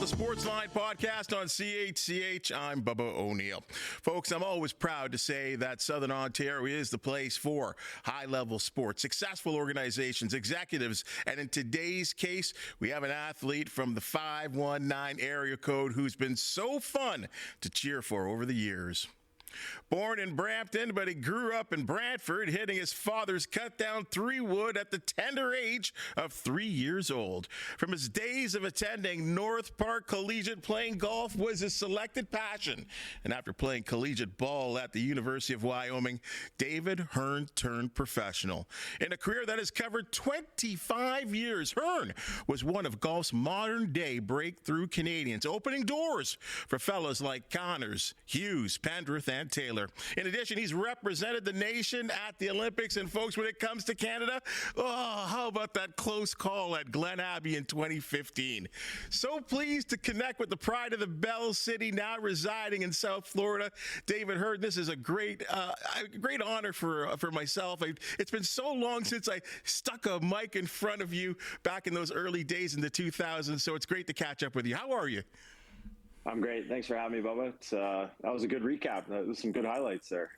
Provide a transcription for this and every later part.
Sportsline podcast on CHCH. I'm Bubba O'Neil. Folks, I'm always proud to say that Southern Ontario is the place for high-level sports, successful organizations, executives, and in today's case, we have an athlete from the 519 area code who's been so fun to cheer for over the years. Born in Brampton, but he grew up in Brantford, hitting his father's cut-down 3-wood at the tender age of 3 years old. From his days of attending North Park Collegiate, playing golf was his selected passion. And after playing collegiate ball at the University of Wyoming, David Hearn turned professional. In a career that has covered 25 years, Hearn was one of golf's modern-day breakthrough Canadians, opening doors for fellas like Connors, Hughes, Pendrith, and Taylor. In addition, he's represented the nation at the Olympics. And folks, when it comes to Canada, how about that close call at Glen Abbey in 2015? So pleased to connect with the pride of the Bell City, now residing in South Florida, David Hearn. This is a great honor for myself. It's been so long since I stuck a mic in front of you back in those early days in the 2000s. So it's great to catch up with you. How are you? I'm great. Thanks for having me, Bubba. That was a good recap. That was some good highlights there.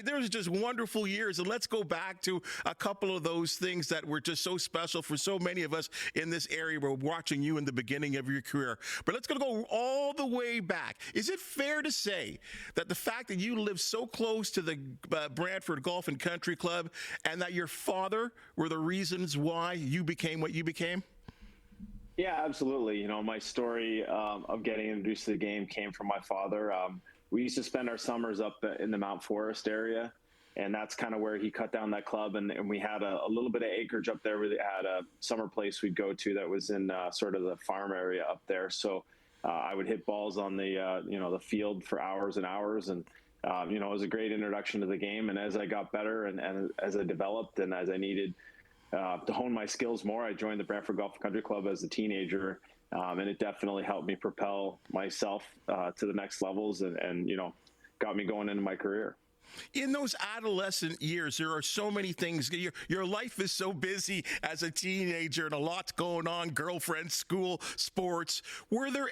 There was just wonderful years. And let's go back to a couple of those things that were just so special for so many of us in this area. We're watching you in the beginning of your career. But let's go all the way back. Is it fair to say that the fact that you lived so close to the Brantford Golf and Country Club and that your father were the reasons why you became what you became? Yeah, absolutely. You know, my story of getting introduced to the game came from my father. We used to spend our summers up in the Mount Forest area, and that's kind of where he cut down that club. And we had a little bit of acreage up there. We had a summer place we'd go to that was in sort of the farm area up there. So I would hit balls on the field for hours and hours. And, it was a great introduction to the game. And as I got better and as I developed and as I needed to hone my skills more, I joined the Brantford Golf and Country Club as a teenager, and it definitely helped me propel myself to the next levels and got me going into my career. In those adolescent years, there are so many things. Your life is so busy as a teenager and a lot's going on, girlfriend, school, sports. Was there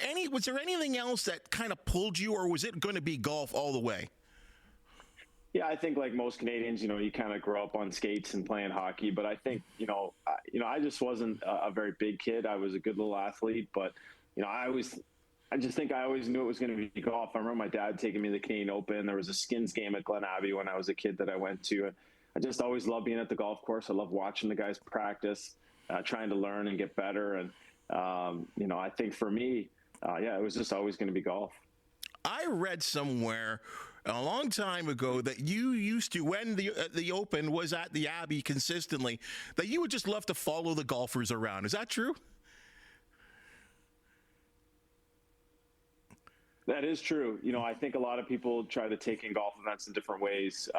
anything else that kind of pulled you, or was it going to be golf all the way? Yeah, I think like most Canadians, you kind of grow up on skates and playing hockey. But I think, I just wasn't a very big kid. I was a good little athlete, but, I just think I always knew it was going to be golf. I remember my dad taking me to the Canadian Open. There was a skins game at Glen Abbey when I was a kid that I went to. And I just always loved being at the golf course. I love watching the guys practice, trying to learn and get better. And, I think for me, it was just always going to be golf. I read somewhere a long time ago that you used to, when the Open was at the Abbey consistently, that you would just love to follow the golfers around. Is that true? That is true. I think a lot of people try to take in golf events in different ways.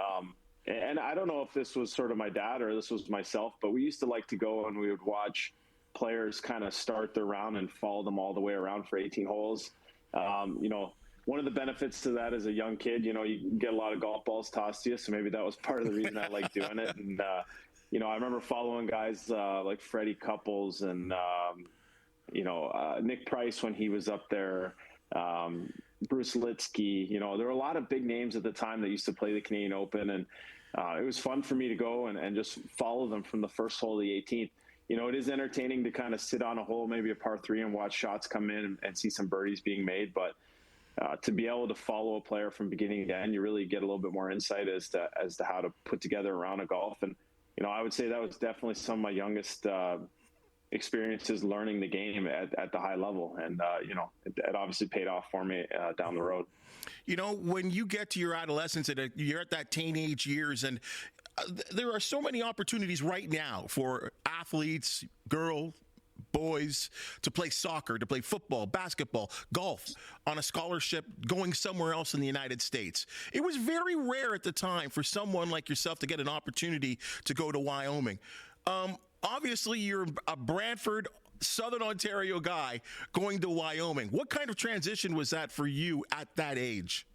And I don't know if this was sort of my dad or this was myself, but we used to like to go and we would watch players kind of start their round and follow them all the way around for 18 holes. One of the benefits to that as a young kid, you can get a lot of golf balls tossed to you. So maybe that was part of the reason I liked doing it. And, I remember following guys like Freddie Couples and, Nick Price when he was up there, Bruce Litsky. There were a lot of big names at the time that used to play the Canadian Open. And it was fun for me to go and just follow them from the first hole to the 18th. It is entertaining to kind of sit on a hole, maybe a par 3, and watch shots come in and see some birdies being made. But to be able to follow a player from beginning to end, you really get a little bit more insight as to how to put together a round of golf. And, I would say that was definitely some of my youngest experiences learning the game at the high level. And, it obviously paid off for me down the road. When you get to your adolescence and you're at that teenage years, and there are so many opportunities right now for athletes, boys to play soccer, to play football, basketball, golf on a scholarship going somewhere else in the United States. It was very rare at the time for someone like yourself to get an opportunity to go to Wyoming. Obviously, you're a Brantford, Southern Ontario guy going to Wyoming. What kind of transition was that for you at that age?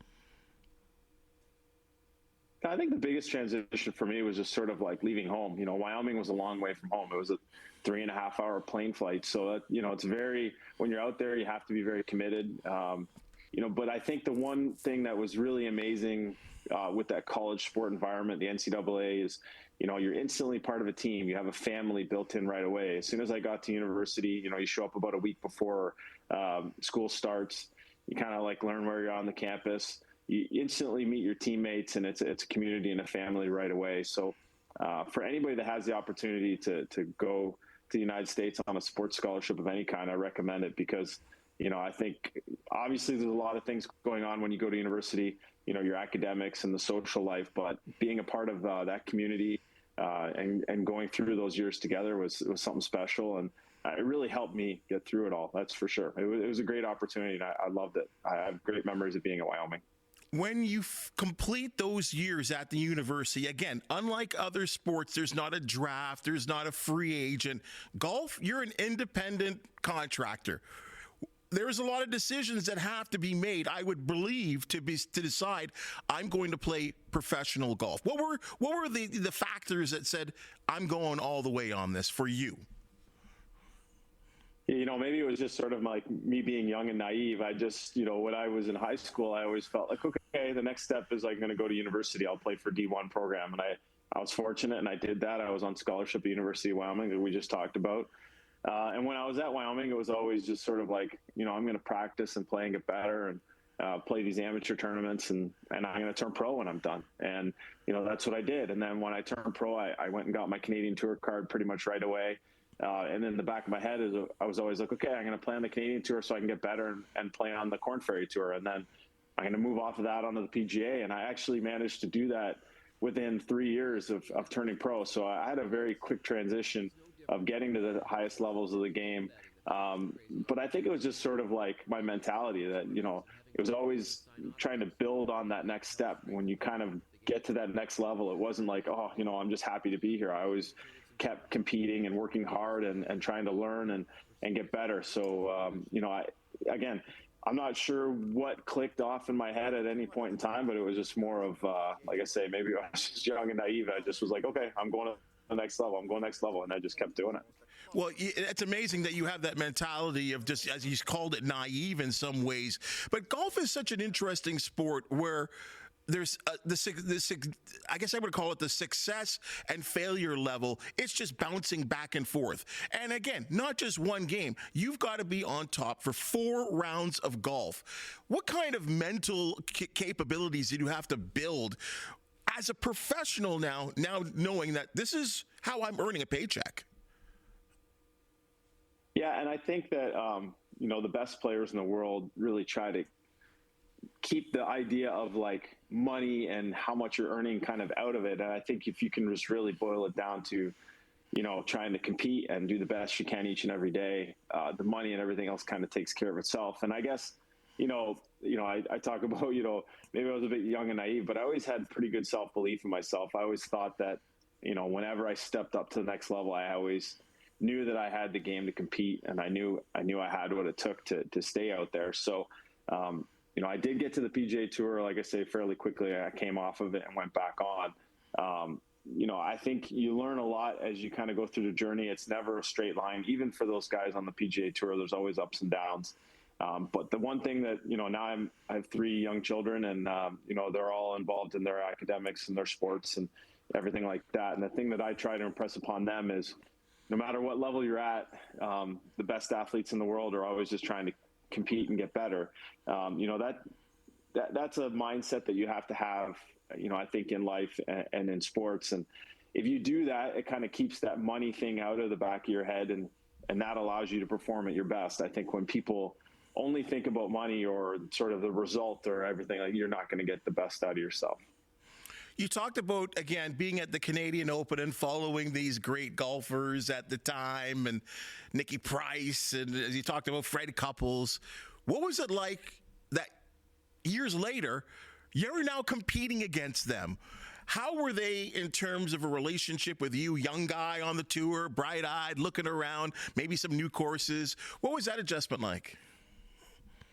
I think the biggest transition for me was just sort of like leaving home. Wyoming was a long way from home. It was a 3.5 hour plane flight. So that, it's when you're out there, you have to be very committed. But I think the one thing that was really amazing with that college sport environment, the NCAA, is, you're instantly part of a team. You have a family built in right away. As soon as I got to university, you show up about a week before school starts. You kind of like learn where you're on the campus. You instantly meet your teammates, and it's a community and a family right away. So for anybody that has the opportunity to go to the United States on a sports scholarship of any kind, I recommend it because, I think obviously there's a lot of things going on when you go to university, your academics and the social life, but being a part of that community and going through those years together was something special. And it really helped me get through it all. That's for sure. It was a great opportunity, and I loved it. I have great memories of being at Wyoming. When you complete those years at the university, again, unlike other sports, there's not a draft, there's not a free agent. Golf, you're an independent contractor. There's a lot of decisions that have to be made, I would believe, to decide I'm going to play professional golf. What were the factors that said I'm going all the way on this for you? Maybe it was just sort of like me being young and naive. I just, when I was in high school, I always felt like, okay, the next step is I'm going to go to university. I'll play for D1 program. And I was fortunate, and I did that. I was on scholarship at the University of Wyoming that we just talked about. And when I was at Wyoming, it was always just sort of like, I'm going to practice and play and get better and play these amateur tournaments, and I'm going to turn pro when I'm done. And, that's what I did. And then when I turned pro, I went and got my Canadian Tour card pretty much right away. And in the back of my head, I was always like, okay, I'm going to play on the Canadian Tour so I can get better and play on the Korn Ferry Tour. And then I'm going to move off of that onto the PGA. And I actually managed to do that within 3 years of turning pro. So I had a very quick transition of getting to the highest levels of the game. But I think it was just sort of like my mentality that, it was always trying to build on that next step. When you kind of get to that next level, it wasn't like, I'm just happy to be here. I always kept competing and working hard and trying to learn and get better. So, I'm not sure what clicked off in my head at any point in time, but it was just more of, like I say, maybe I was just young and naive. I just was like, okay, I'm going to the next level. I'm going next level. And I just kept doing it. Well, it's amazing that you have that mentality of just, as he's called it, naive in some ways. But golf is such an interesting sport where there's I guess I would call it the success and failure level. It's just bouncing back and forth. And again, not just one game. You've got to be on top for 4 rounds of golf. What kind of mental capabilities did you have to build as a professional now knowing that this is how I'm earning a paycheck? Yeah, and I think that, the best players in the world really try to keep the idea of like money and how much you're earning kind of out of it. And I think if you can just really boil it down to, trying to compete and do the best you can each and every day, the money and everything else kind of takes care of itself. And I guess, I talk about, maybe I was a bit young and naive, but I always had pretty good self-belief in myself. I always thought that, whenever I stepped up to the next level, I always knew that I had the game to compete, and I knew I had what it took to stay out there. So, I did get to the PGA Tour, like I say, fairly quickly. I came off of it and went back on. I think you learn a lot as you kind of go through the journey. It's never a straight line. Even for those guys on the PGA Tour, there's always ups and downs. But the one thing that, now I have 3 young children, and, they're all involved in their academics and their sports and everything like that. And the thing that I try to impress upon them is no matter what level you're at, the best athletes in the world are always just trying to compete and get better. That's a mindset that you have to have, I think in life and in sports. And if you do that, it kind of keeps that money thing out of the back of your head, and that allows you to perform at your best. I think when people only think about money or sort of the result or everything, like, you're not going to get the best out of yourself. You talked about, again, being at the Canadian Open and following these great golfers at the time, and Nicky Price, and as you talked about Fred Couples. What was it like that years later, you're now competing against them? How were they in terms of a relationship with you, young guy on the tour, bright-eyed, looking around, maybe some new courses? What was that adjustment like?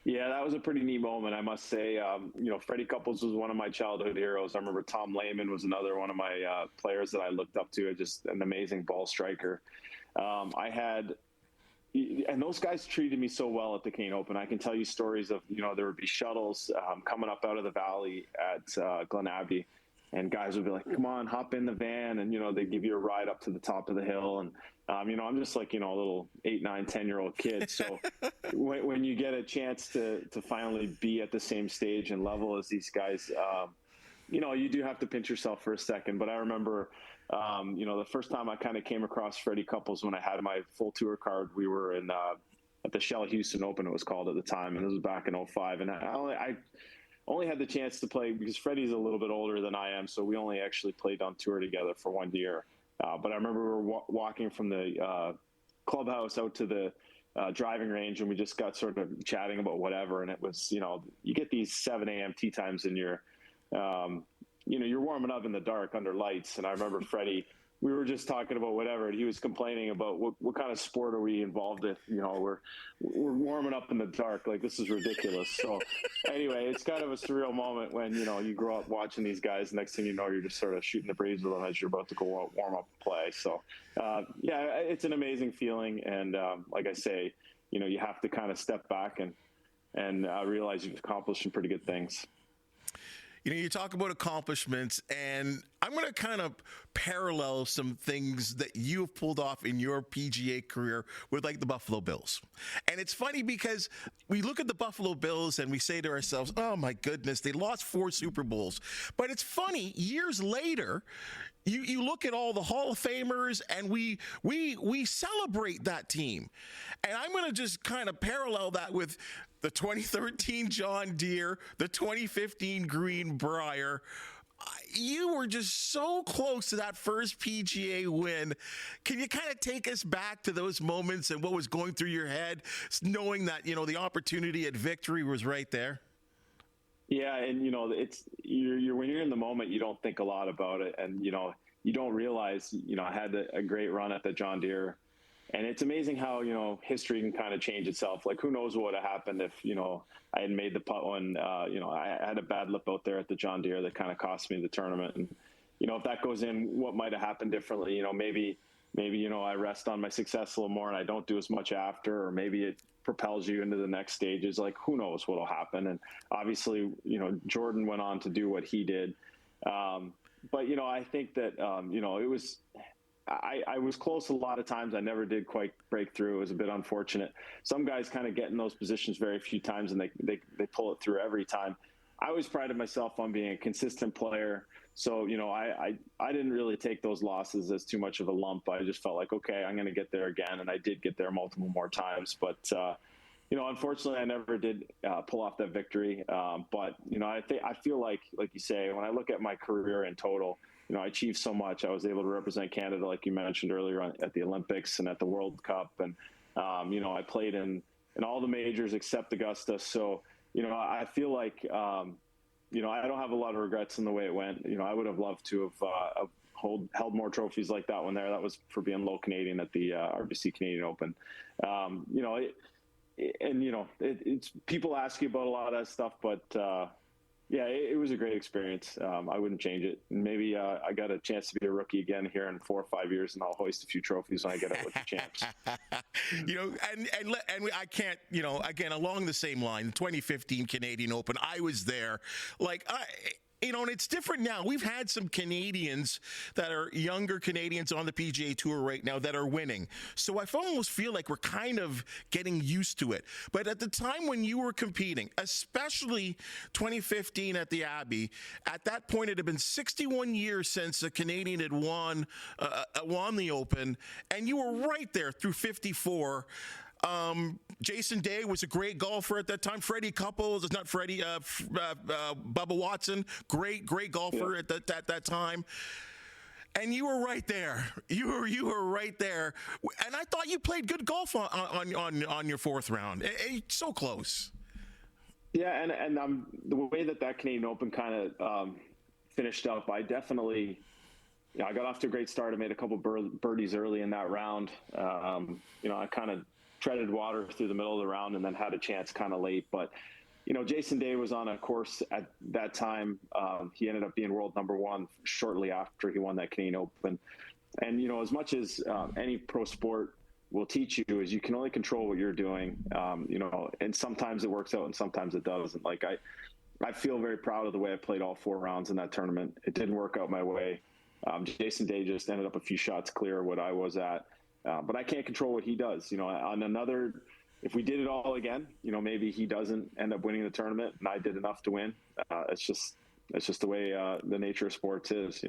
Yeah, that was a pretty neat moment, I must say. Freddie Couples was one of my childhood heroes. I remember Tom Lehman was another one of my players that I looked up to. Just an amazing ball striker. And those guys treated me so well at the Canadian Open. I can tell you stories of, there would be shuttles coming up out of the valley at Glen Abbey, and guys would be like, come on, hop in the van. And, they'd give you a ride up to the top of the hill. And, I'm just like, a little 8, 9, 10-year-old kid. So when you get a chance to finally be at the same stage and level as these guys, you do have to pinch yourself for a second. But I remember, the first time I kind of came across Freddie Couples when I had my full tour card, we were in at the Shell Houston Open, it was called at the time, and this was back in 2005. And I only had the chance to play because Freddie's a little bit older than I am, so we only actually played on tour together for 1 year. But I remember we were walking from the clubhouse out to the driving range, and we just got sort of chatting about whatever. And it was, you get these 7 a.m. tee times in your you're warming up in the dark under lights. And I remember Freddie, we were just talking about whatever, and he was complaining about what kind of sport are we involved in? We're warming up in the dark. Like, this is ridiculous. So anyway, it's kind of a surreal moment when, you grow up watching these guys. Next thing you know, you're just sort of shooting the breeze with them as you're about to go out, warm up and play. So it's an amazing feeling. And like I say, you have to kind of step back and realize you've accomplished some pretty good things. You talk about accomplishments, and I'm going to kind of parallel some things that you've pulled off in your PGA career with, like, the Buffalo Bills. And it's funny because we look at the Buffalo Bills and we say to ourselves, oh, my goodness, they lost 4 Super Bowls. But it's funny, years later, you look at all the Hall of Famers, and we celebrate that team. And I'm going to just kind of parallel that with the 2013 John Deere, the 2015 Greenbrier. You were just so close to that first PGA win. Can you kind of take us back to those moments and what was going through your head, knowing that, the opportunity at victory was right there? Yeah, and it's when you're in the moment, you don't think a lot about it, and you don't realize I had a great run at the John Deere, and it's amazing how history can kind of change itself. Like, who knows what would have happened if I had made the putt when I had a bad lip out there at the John Deere that kind of cost me the tournament, and if that goes in, what might have happened differently? Maybe I rest on my success a little more and I don't do as much after, or maybe it propels you into the next stages. Like, who knows what'll happen? And obviously, Jordan went on to do what he did. But I think that, it was, I was close a lot of times. I never did quite break through. It was a bit unfortunate. Some guys kind of get in those positions very few times and they pull it through every time. I always prided myself on being a consistent player. So, I didn't really take those losses as too much of a lump. I just felt like, okay, I'm going to get there again. And I did get there multiple more times. But, unfortunately, I never did pull off that victory. But, I feel like you say, when I look at my career in total, I achieved so much. I was able to represent Canada, like you mentioned earlier, at the Olympics and at the World Cup. And, I played in all the majors except Augusta. So, I feel like, I don't have a lot of regrets in the way it went. I would have loved to have held more trophies like that one there. That was for being low Canadian at the RBC Canadian Open. It's people ask you about a lot of that stuff, but it was a great experience. I wouldn't change it. And maybe I got a chance to be a rookie again here in 4 or 5 years, and I'll hoist a few trophies when I get out with the champs. And I can't, again, along the same line, 2015 Canadian Open, I was there. And it's different now. We've had some Canadians that are younger Canadians on the PGA Tour right now that are winning. So I almost feel like we're kind of getting used to it. But at the time when you were competing, especially 2015 at the Abbey, at that point it had been 61 years since a Canadian had won the Open, and you were right there through 54. Jason Day was a great golfer at that time. Freddie Couples, not Freddie, Bubba Watson, great golfer at that time. And you were right there. You were right there. And I thought you played good golf on your 4th round. So close. Yeah, and the way that Canadian Open kind of finished up, I definitely. I got off to a great start. I made a couple birdies early in that round. I kind of treaded water through the middle of the round and then had a chance kind of late. But, Jason Day was on a course at that time. He ended up being world number one shortly after he won that Canadian Open. And, as much as any pro sport will teach you, is you can only control what you're doing, and sometimes it works out and sometimes it doesn't. Like I feel very proud of the way I played all 4 rounds in that tournament. It didn't work out my way. Jason Day just ended up a few shots clear what I was at. But I can't control what he does. On another, if we did it all again, maybe he doesn't end up winning the tournament and I did enough to win. It's just the way the nature of sports is.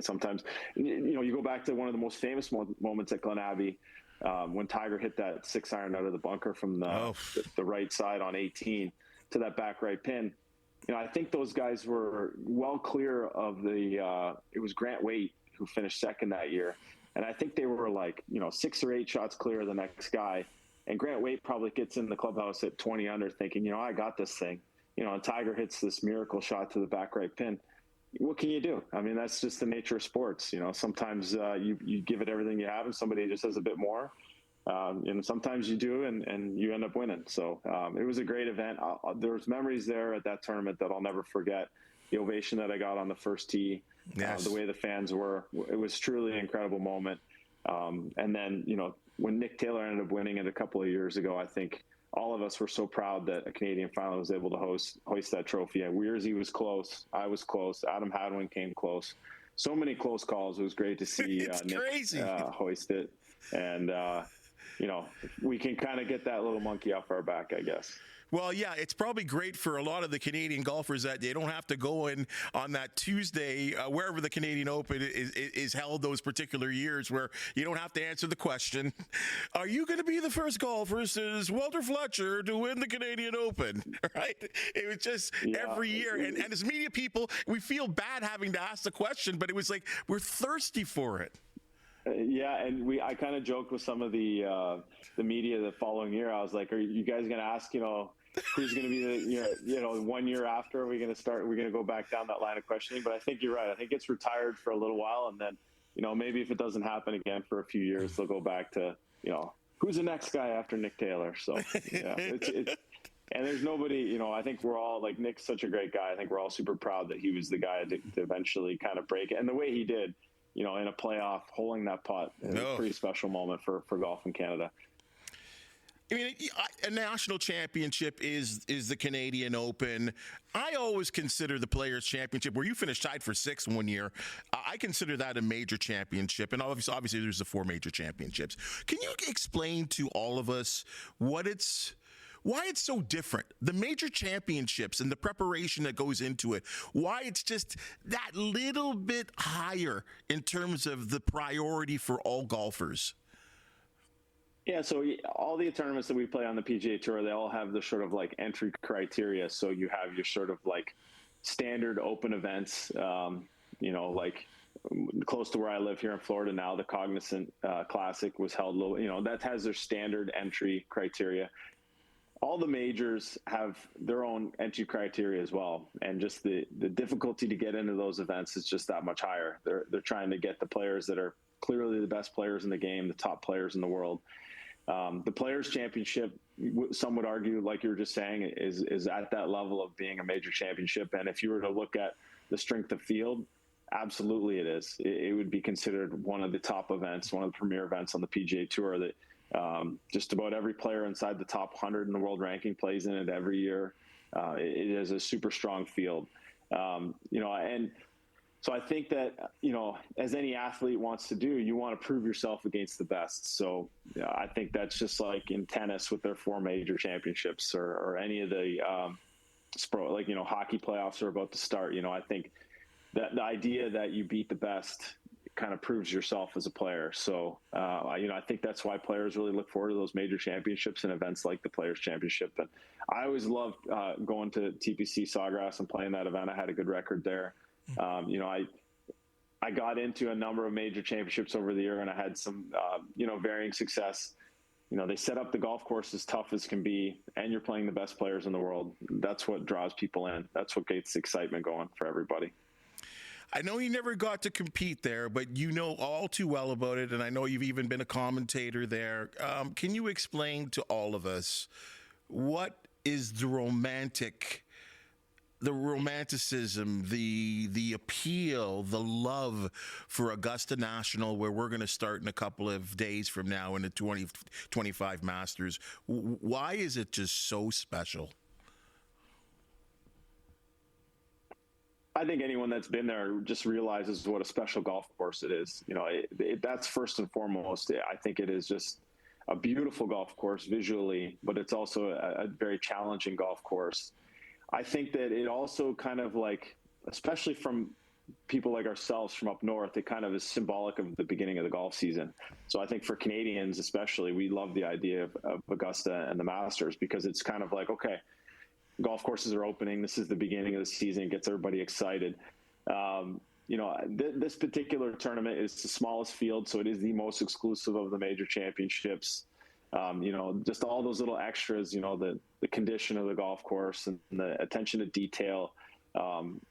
Sometimes, you go back to one of the most famous moments at Glen Abbey when Tiger hit that 6-iron out of the bunker from the right side on 18 to that back right pin. I think those guys were well clear of it was Grant Waite who finished second that year. And I think they were 6 or 8 shots clear of the next guy. And Grant Waite probably gets in the clubhouse at 20 under thinking, I got this thing. And Tiger hits this miracle shot to the back right pin. What can you do? I mean, that's just the nature of sports. Sometimes you give it everything you have and somebody just has a bit more. And sometimes you do and you end up winning. So it was a great event. There was memories there at that tournament that I'll never forget. The ovation that I got on the first tee, yes. The way the fans were, it was truly an incredible moment. And then, when Nick Taylor ended up winning it a couple of years ago, I think all of us were so proud that a Canadian finalist was able to hoist that trophy. And Weirzy was close. I was close. Adam Hadwin came close. So many close calls. It was great to see Nick hoist it. And, we can kind of get that little monkey off our back, I guess. Well, yeah, it's probably great for a lot of the Canadian golfers that they don't have to go in on that Tuesday, wherever the Canadian Open is held those particular years, where you don't have to answer the question, are you going to be the first golfer since Walter Fletcher to win the Canadian Open, right? It was just every year. And as media people, we feel bad having to ask the question, but it was like we're thirsty for it. Yeah, and I kind of joked with some of the media the following year. I was like, "Are you guys going to ask, who's going to be the 1 year after? Are we going to go back down that line of questioning?" But I think you're right. I think it's retired for a little while, and then maybe if it doesn't happen again for a few years, they'll go back to who's the next guy after Nick Taylor. So yeah, and there's nobody. I think we're all like, Nick's such a great guy. I think we're all super proud that he was the guy to eventually kind of break it, and the way he did. In a playoff, holding that putt is a pretty special moment for golf in Canada. I mean, a national championship is the Canadian Open. I always consider the Players' Championship, where you finished tied for 6th one year, I consider that a major championship. And obviously there's the 4 major championships. Can you explain to all of us why it's so different? The major championships and the preparation that goes into it, why it's just that little bit higher in terms of the priority for all golfers. Yeah, so all the tournaments that we play on the PGA Tour, they all have the sort of like entry criteria. So you have your sort of like standard open events, like close to where I live here in Florida now, the Cognizant Classic was held, that has their standard entry criteria. All the majors have their own entry criteria as well. And just the difficulty to get into those events is just that much higher. They're trying to get the players that are clearly the best players in the game, the top players in the world. The Players' Championship, some would argue, like you were just saying, is at that level of being a major championship. And if you were to look at the strength of field, absolutely it is. It would be considered one of the top events, one of the premier events on the PGA Tour that just about every player inside the top 100 in the world ranking plays in it every year. It is a super strong field. And so I think that, as any athlete wants to do, you want to prove yourself against the best. So I think that's just like in tennis with their 4 major championships or any of the sport, like, hockey playoffs are about to start. I think that the idea that you beat the best kind of proves yourself as a player. So, I think that's why players really look forward to those major championships and events like the Players' Championship. And I always loved going to TPC Sawgrass and playing that event. I had a good record there. I got into a number of major championships over the year, and I had some, varying success. They set up the golf course as tough as can be, and you're playing the best players in the world. That's what draws people in. That's what gets excitement going for everybody. I know you never got to compete there, but you know all too well about it, and I know you've even been a commentator there. Can you explain to all of us what is the romanticism, the appeal, the love for Augusta National, where we're going to start in a couple of days from now in the 2025 Masters? Why is it just so special? I think anyone that's been there just realizes what a special golf course it is. You know, that's first and foremost. I think it is just a beautiful golf course visually, but it's also a very challenging golf course. I think that it also kind of like, especially from people like ourselves from up north, it kind of is symbolic of the beginning of the golf season. So I think for Canadians especially, we love the idea of Augusta and the Masters, because it's kind of like, okay, golf courses are opening. This is the beginning of the season. It gets everybody excited. You know, this particular tournament is the smallest field, so it is the most exclusive of the major championships. You know, just all those little extras, you know, the condition of the golf course and the attention to detail.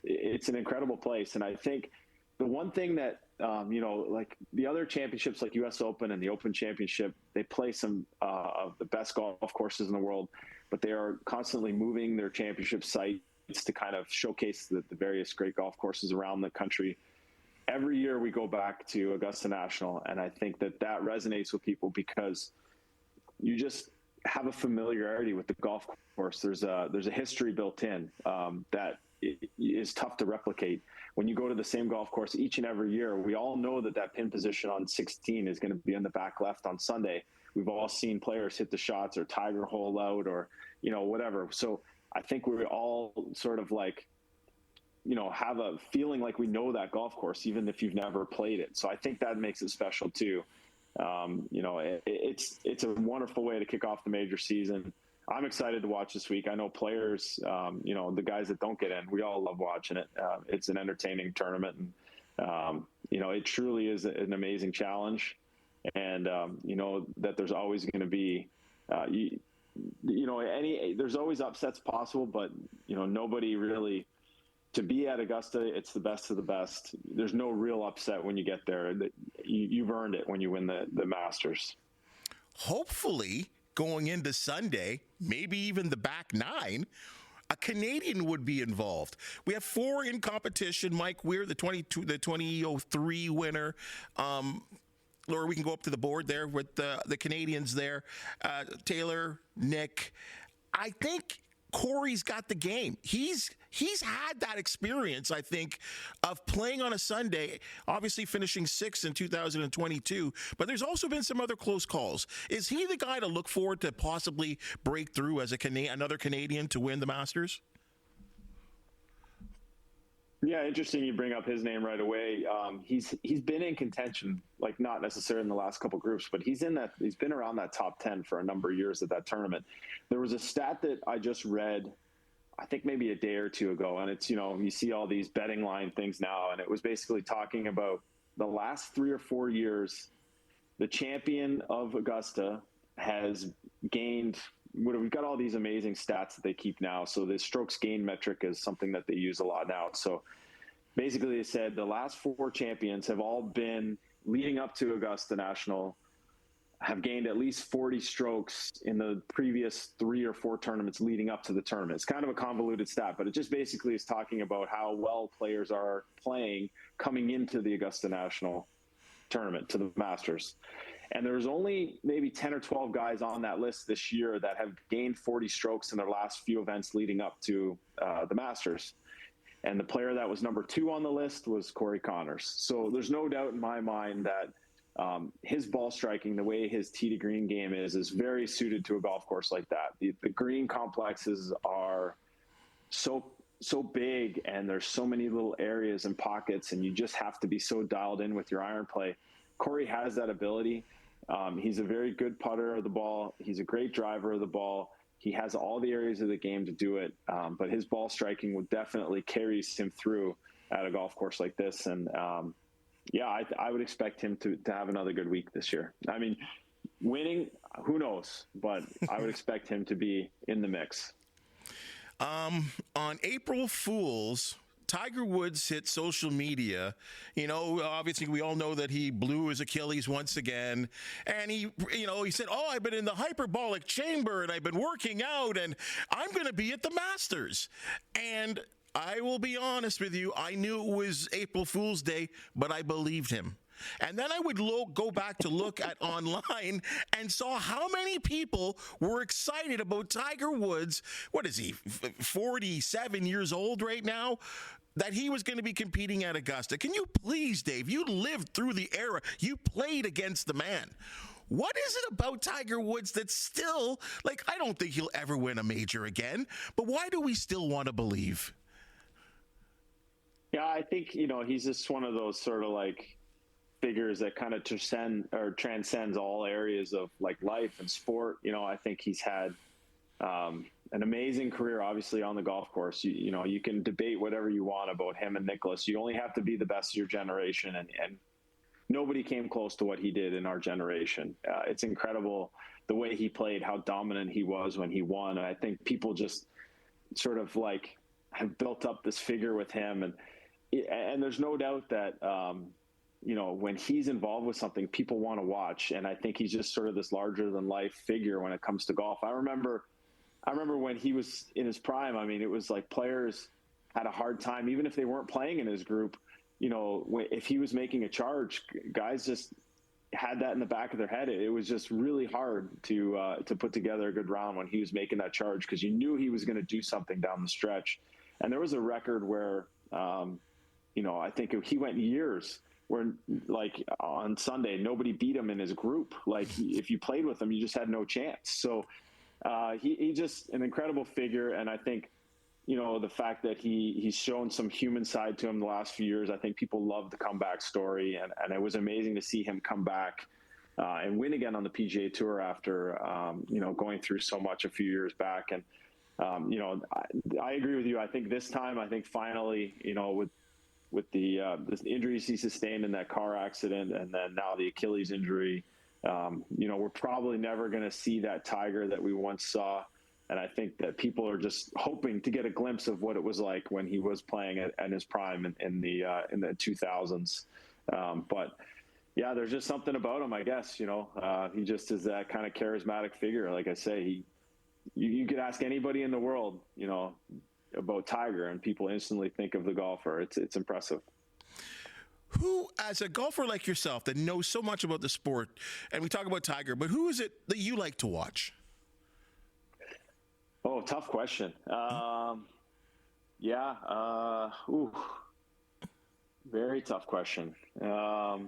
It's an incredible place. And I think the one thing that, you know, like the other championships like US Open and the Open Championship, they play some of the best golf courses in the world, but they are constantly moving their championship sites to kind of showcase the various great golf courses around the country. Every year we go back to Augusta National, and I think that resonates with people because you just have a familiarity with the golf course. There's a history built in that is tough to replicate. When you go to the same golf course each and every year, we all know that pin position on 16 is going to be in the back left on Sunday. We've all seen players hit the shots or Tiger hole out or, you know, whatever. So I think we all sort of like, you know, have a feeling like we know that golf course, even if you've never played it. So I think that makes it special too. You know, it's a wonderful way to kick off the major season. I'm excited to watch this week. I know players, you know, the guys that don't get in, we all love watching it. It's an entertaining tournament. And, you know, it truly is an amazing challenge. And, you know, that there's always going to be, you know, there's always upsets possible, but, you know, nobody really, to be at Augusta, it's the best of the best. There's no real upset when you get there. You've earned it when you win the Masters. Hopefully, going into Sunday, maybe even the back nine, a Canadian would be involved. We have 4 in competition. Mike Weir, the 2003 winner. Or we can go up to the board there with the Canadians there. Taylor, Nick. I think Corey's got the game. He's had that experience, I think, of playing on a Sunday, obviously finishing 6th in 2022, but there's also been some other close calls. Is he the guy to look forward to possibly break through as another Canadian to win the Masters? Yeah, interesting you bring up his name right away. He's been in contention, like not necessarily in the last couple groups, but he's been around that top 10 for a number of years at that tournament. There was a stat that I just read, I think maybe a day or two ago, and it's, you know, you see all these betting line things now, and it was basically talking about the last 3 or 4 years, the champion of Augusta has gained, we've got all these amazing stats that they keep now. So the strokes gain metric is something that they use a lot now. So basically they said the last 4 champions have all been leading up to Augusta National, have gained at least 40 strokes in the previous 3 or 4 tournaments leading up to the tournament. It's kind of a convoluted stat, but it just basically is talking about how well players are playing coming into the Augusta National tournament, to the Masters. And there's only maybe 10 or 12 guys on that list this year that have gained 40 strokes in their last few events leading up to the Masters. And the player that was number 2 on the list was Corey Connors. So there's no doubt in my mind that his ball striking, the way his tee to green game is very suited to a golf course like that. The green complexes are so big, and there's so many little areas and pockets, and you just have to be so dialed in with your iron play. Corey has that ability. He's a very good putter of the ball. He's a great driver of the ball. He has all the areas of the game to do it, but his ball striking would definitely carry him through at a golf course like this. And yeah, I would expect him to have another good week this year. I mean, winning, who knows, but I would expect him to be in the mix. On April Fool's, Tiger Woods hit social media, obviously we all know that he blew his Achilles once again. And he said, oh, I've been in the hyperbolic chamber and I've been working out and I'm going to be at the Masters. And I will be honest with you, I knew it was April Fool's Day, but I believed him. And then I would go back to look at online and saw how many people were excited about Tiger Woods. What is he, 47 years old right now? That he was going to be competing at Augusta. Can you please, Dave, you lived through the era. You played against the man. What is it about Tiger Woods that's still, I don't think he'll ever win a major again, but why do we still want to believe? Yeah, I think, he's just one of those sort of figures that kind of transcends all areas of life and sport. I think he's had an amazing career, obviously, on the golf course. You can debate whatever you want about him and Nicklaus. You only have to be the best of your generation, and nobody came close to what he did in our generation. It's incredible the way he played, how dominant he was when he won. And I think people just sort of have built up this figure with him. And there's no doubt that, when he's involved with something, people want to watch. And I think he's just sort of this larger than life figure when it comes to golf. I remember when he was in his prime, it was players had a hard time, even if they weren't playing in his group, if he was making a charge, guys just had that in the back of their head. It was just really hard to put together a good round when he was making that charge, because you knew he was going to do something down the stretch. And there was a record where, I think he went years where on Sunday, nobody beat him in his group. If you played with him, you just had no chance. So he just an incredible figure. And I think, the fact that he's shown some human side to him the last few years, I think people love the comeback story. And it was amazing to see him come back and win again on the PGA Tour after, going through so much a few years back. And, I agree with you. I think this time, finally, with the injuries he sustained in that car accident, and then now the Achilles injury, we're probably never going to see that Tiger that we once saw. And I think that people are just hoping to get a glimpse of what it was like when he was playing at his prime in the 2000s. But yeah, there's just something about him, I guess. He just is that kind of charismatic figure. Like I say, you could ask anybody in the world, about Tiger, and people instantly think of the golfer. It's impressive. Who, as a golfer like yourself that knows so much about the sport, and we talk about Tiger, but who is it that you like to watch? Oh, tough question. Very tough question. Well,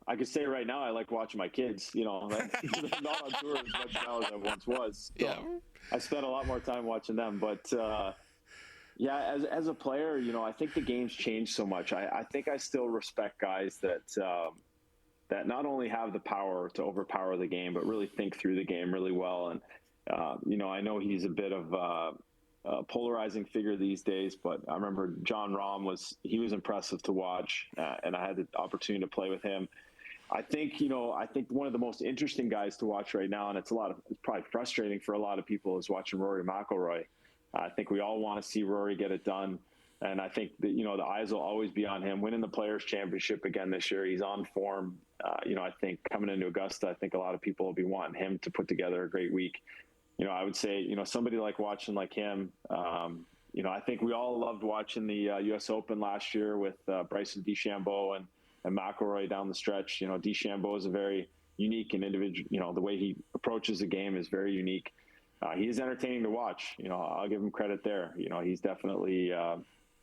I could say right now I like watching my kids. They're not on tour as much now as I once was. So yeah. I spent a lot more time watching them. But as a player, I think the game's changed so much. I think I still respect guys that not only have the power to overpower the game, but really think through the game really well. And I know he's a bit of a polarizing figure these days, but I remember John Rahm was impressive to watch, and I had the opportunity to play with him. I think one of the most interesting guys to watch right now, and it's probably frustrating for a lot of people, is watching Rory McIlroy. I think we all want to see Rory get it done. And I think that, the eyes will always be on him winning the Players Championship again this year. He's on form. I think coming into Augusta, I think a lot of people will be wanting him to put together a great week. I would say, somebody watching like him, I think we all loved watching the U.S. Open last year with Bryson DeChambeau and McIlroy down the stretch. DeChambeau is a very unique and individual, the way he approaches the game is very unique. He is entertaining to watch. I'll give him credit there. He's definitely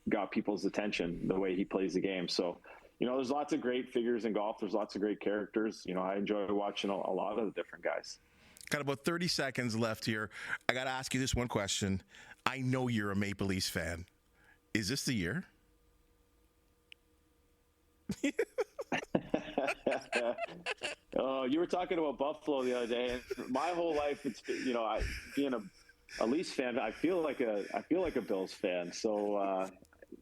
got people's attention the way he plays the game. So, there's lots of great figures in golf. There's lots of great characters. I enjoy watching a lot of the different guys. Got about 30 seconds left here. I got to ask you this one question. I know you're a Maple Leafs fan. Is this the year? Oh, you were talking about Buffalo the other day. And my whole life, it's being a Leafs fan. I feel like a Bills fan. So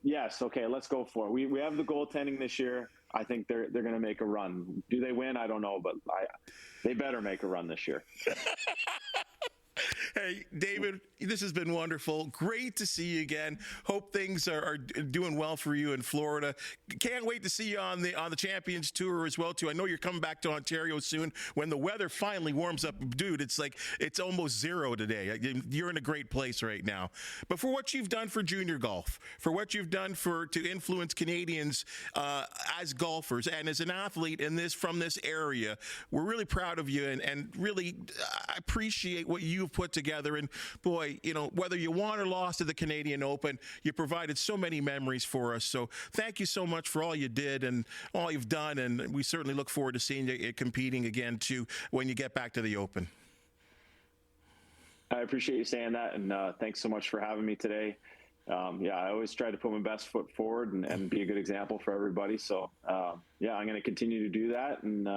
yes, okay, let's go for it. We have the goaltending this year. I think they're going to make a run. Do they win? I don't know, but they better make a run this year. Hey, David, this has been wonderful. Great to see you again. Hope things are doing well for you in Florida. Can't wait to see you on the Champions Tour as well, too. I know you're coming back to Ontario soon when the weather finally warms up. Dude, it's almost zero today. You're in a great place right now. But for what you've done for junior golf, for what you've done to influence Canadians as golfers and as an athlete from this area, we're really proud of you and really I appreciate what you've put together. And boy, whether you won or lost at the Canadian Open, you provided so many memories for us. So thank you so much for all you did and all you've done. And we certainly look forward to seeing you competing again too when you get back to the Open. I appreciate you saying that, and thanks so much for having me today. I always try to put my best foot forward and be a good example for everybody. So, I'm going to continue to do that. And,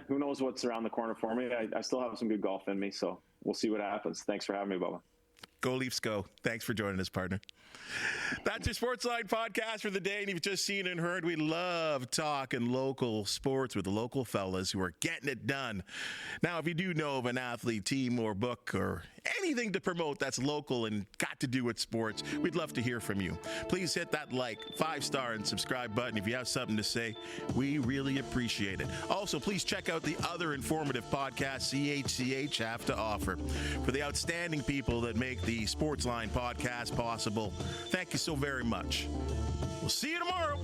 who knows what's around the corner for me. I still have some good golf in me, so we'll see what happens. Thanks for having me, Bubba. Go Leafs, go. Thanks for joining us, partner. That's your Sportsline podcast for the day. And you've just seen and heard, we love talking local sports with the local fellas who are getting it done. Now, if you do know of an athlete, team, or book, or anything to promote that's local and got to do with sports, we'd love to hear from you. Please hit that 5-star and subscribe button if you have something to say. We really appreciate it. Also, please check out the other informative podcasts CHCH have to offer. For the outstanding people that make the Sportsline podcast possible, thank you so very much. We'll see you tomorrow.